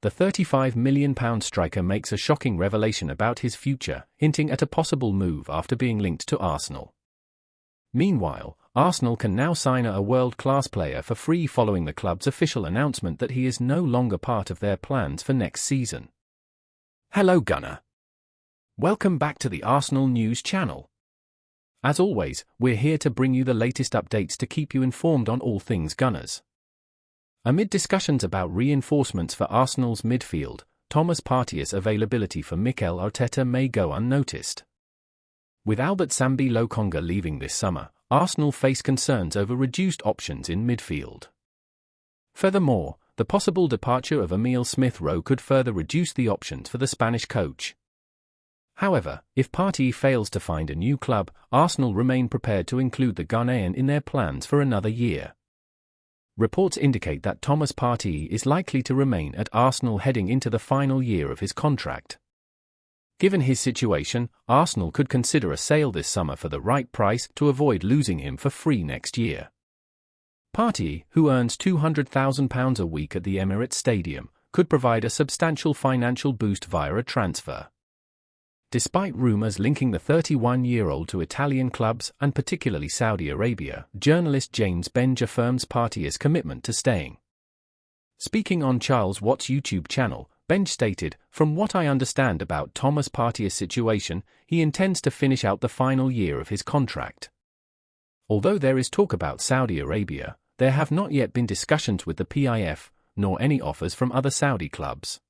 the £35 million striker makes a shocking revelation about his future, hinting at a possible move after being linked to Arsenal. Meanwhile, Arsenal can now sign a world-class player for free following the club's official announcement that he is no longer part of their plans for next season. Hello Gunner. Welcome back to the Arsenal News channel. As always, we're here to bring you the latest updates to keep you informed on all things Gunners. Amid discussions about reinforcements for Arsenal's midfield, Thomas Partey's availability for Mikel Arteta may go unnoticed. With Albert Sambi Lokonga leaving this summer, Arsenal face concerns over reduced options in midfield. Furthermore, the possible departure of Emile Smith-Rowe could further reduce the options for the Spanish coach. However, if Partey fails to find a new club, Arsenal remain prepared to include the Ghanaian in their plans for another year. Reports indicate that Thomas Partey is likely to remain at Arsenal heading into the final year of his contract. Given his situation, Arsenal could consider a sale this summer for the right price to avoid losing him for free next year. Partey, who earns £200,000 a week at the Emirates Stadium, could provide a substantial financial boost via a transfer. Despite rumours linking the 31-year-old to Italian clubs and particularly Saudi Arabia, journalist James Benge affirms Partey's commitment to staying. Speaking on Charles Watt's YouTube channel, Benge stated, "From what I understand about Thomas Partey's situation, he intends to finish out the final year of his contract. Although there is talk about Saudi Arabia, there have not yet been discussions with the PIF, nor any offers from other Saudi clubs."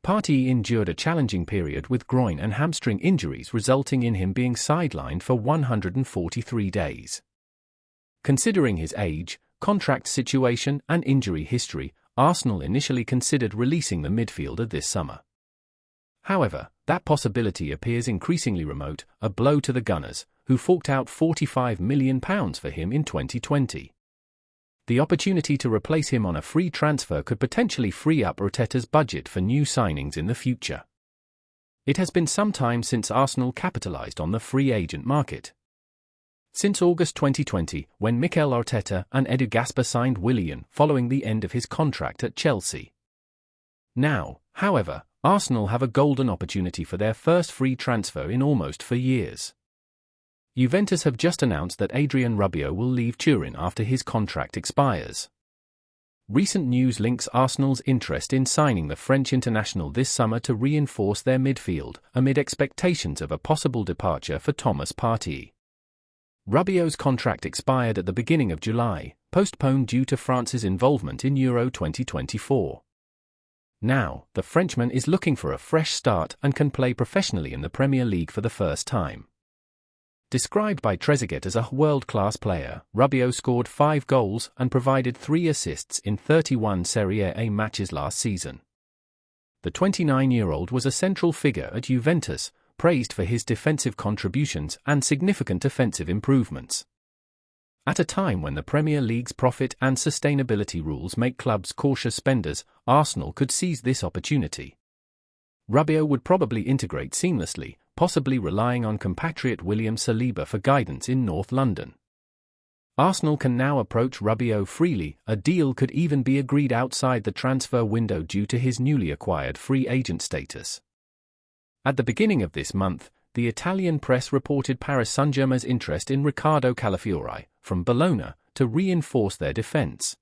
Partey endured a challenging period with groin and hamstring injuries resulting in him being sidelined for 143 days. Considering his age, contract situation and injury history, Arsenal initially considered releasing the midfielder this summer. However, that possibility appears increasingly remote, a blow to the Gunners, who forked out £45 million for him in 2020. The opportunity to replace him on a free transfer could potentially free up Arteta's budget for new signings in the future. It has been some time since Arsenal capitalised on the free agent market. Since August 2020, when Mikel Arteta and Edu Gaspar signed Willian following the end of his contract at Chelsea. Now, however, Arsenal have a golden opportunity for their first free transfer in almost 4 years. Juventus have just announced that Adrien Rabiot will leave Turin after his contract expires. Recent news links Arsenal's interest in signing the French international this summer to reinforce their midfield, amid expectations of a possible departure for Thomas Partey. Rabiot's contract expired at the beginning of July, postponed due to France's involvement in Euro 2024. Now, the Frenchman is looking for a fresh start and can play professionally in the Premier League for the first time. Described by Trezeguet as a world-class player, Rabiot scored 5 goals and provided 3 assists in 31 Serie A matches last season. The 29-year-old was a central figure at Juventus, praised for his defensive contributions and significant offensive improvements. At a time when the Premier League's profit and sustainability rules make clubs cautious spenders, Arsenal could seize this opportunity. Rabiot would probably integrate seamlessly, possibly relying on compatriot William Saliba for guidance in North London. Arsenal can now approach Rabiot freely, a deal could even be agreed outside the transfer window due to his newly acquired free agent status. At the beginning of this month, the Italian press reported Paris Saint-Germain's interest in Riccardo Calafiori, from Bologna, to reinforce their defence.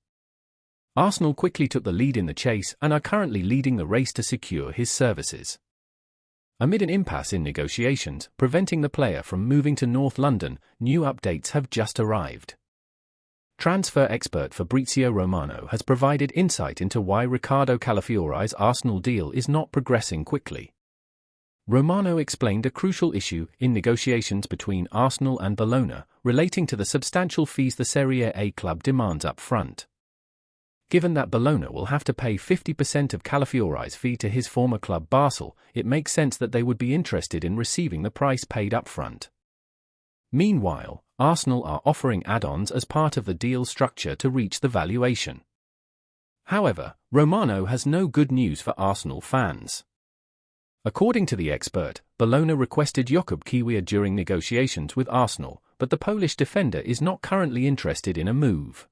Arsenal quickly took the lead in the chase and are currently leading the race to secure his services. Amid an impasse in negotiations, preventing the player from moving to North London, new updates have just arrived. Transfer expert Fabrizio Romano has provided insight into why Riccardo Calafiori's Arsenal deal is not progressing quickly. Romano explained a crucial issue in negotiations between Arsenal and Bologna, relating to the substantial fees the Serie A club demands up front. Given that Bologna will have to pay 50% of Calafiori's fee to his former club Basel, it makes sense that they would be interested in receiving the price paid up front. Meanwhile, Arsenal are offering add-ons as part of the deal structure to reach the valuation. However, Romano has no good news for Arsenal fans. According to the expert, Bologna requested Jakub Kiwior during negotiations with Arsenal, but the Polish defender is not currently interested in a move.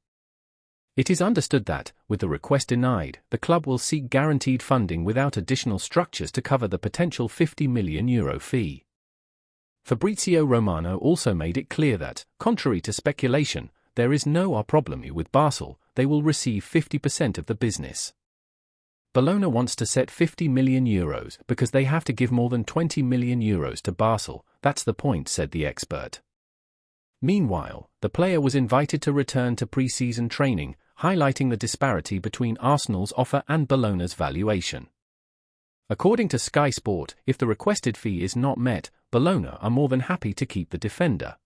It is understood that, with the request denied, the club will seek guaranteed funding without additional structures to cover the potential €50 million fee. Fabrizio Romano also made it clear that, contrary to speculation, there is no problem with Basel, they will receive 50% of the business. Bologna wants to set €50 million because they have to give more than €20 million to Basel, that's the point, said the expert. Meanwhile, the player was invited to return to pre-season training, highlighting the disparity between Arsenal's offer and Bologna's valuation. According to Sky Sport, if the requested fee is not met, Bologna are more than happy to keep the defender.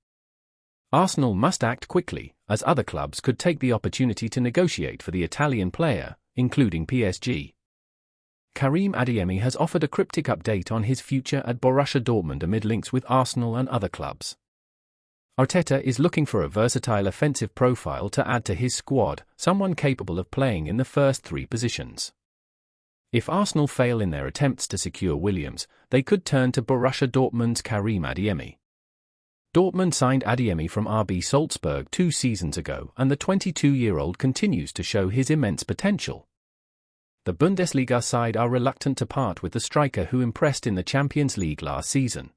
Arsenal must act quickly, as other clubs could take the opportunity to negotiate for the Italian player, including PSG. Karim Adeyemi has offered a cryptic update on his future at Borussia Dortmund amid links with Arsenal and other clubs. Arteta is looking for a versatile offensive profile to add to his squad, someone capable of playing in the first three positions. If Arsenal fail in their attempts to secure Williams, they could turn to Borussia Dortmund's Karim Adeyemi. Dortmund signed Adeyemi from RB Salzburg 2 seasons ago, and the 22-year-old continues to show his immense potential. The Bundesliga side are reluctant to part with the striker who impressed in the Champions League last season.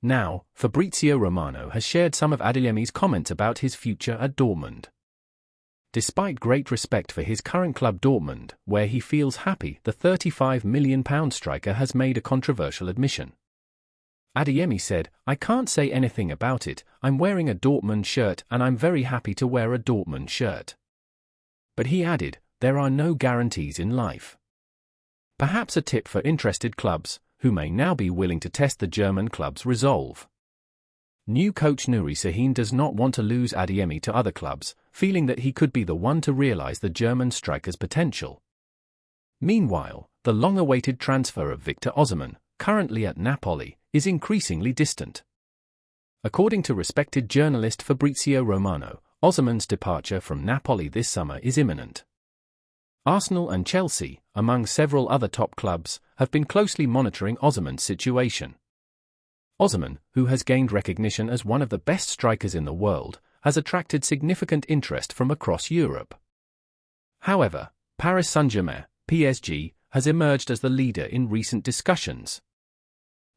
Now, Fabrizio Romano has shared some of Adeyemi's comments about his future at Dortmund. Despite great respect for his current club Dortmund, where he feels happy, the £35 million striker has made a controversial admission. Adeyemi said, "I can't say anything about it, I'm wearing a Dortmund shirt and I'm very happy to wear a Dortmund shirt." But he added, "There are no guarantees in life." Perhaps a tip for interested clubs, who may now be willing to test the German club's resolve. New coach Nuri Sahin does not want to lose Adeyemi to other clubs, feeling that he could be the one to realize the German striker's potential. Meanwhile, the long-awaited transfer of Victor Osimhen, currently at Napoli, is increasingly distant. According to respected journalist Fabrizio Romano, Osimhen's departure from Napoli this summer is imminent. Arsenal and Chelsea, among several other top clubs, have been closely monitoring Osimhen's situation. Osimhen, who has gained recognition as one of the best strikers in the world, has attracted significant interest from across Europe. However, Paris Saint-Germain, PSG, has emerged as the leader in recent discussions.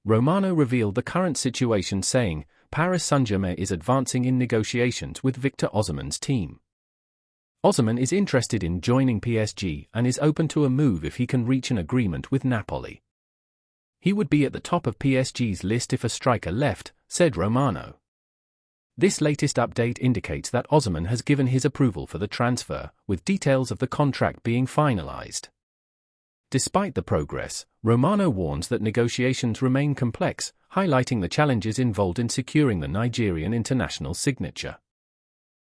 Romano revealed the current situation saying, Paris Saint-Germain is advancing in negotiations with Victor Osimhen's team. Osimhen is interested in joining PSG and is open to a move if he can reach an agreement with Napoli. He would be at the top of PSG's list if a striker left, said Romano. This latest update indicates that Osimhen has given his approval for the transfer, with details of the contract being finalized. Despite the progress, Romano warns that negotiations remain complex, highlighting the challenges involved in securing the Nigerian international's signature.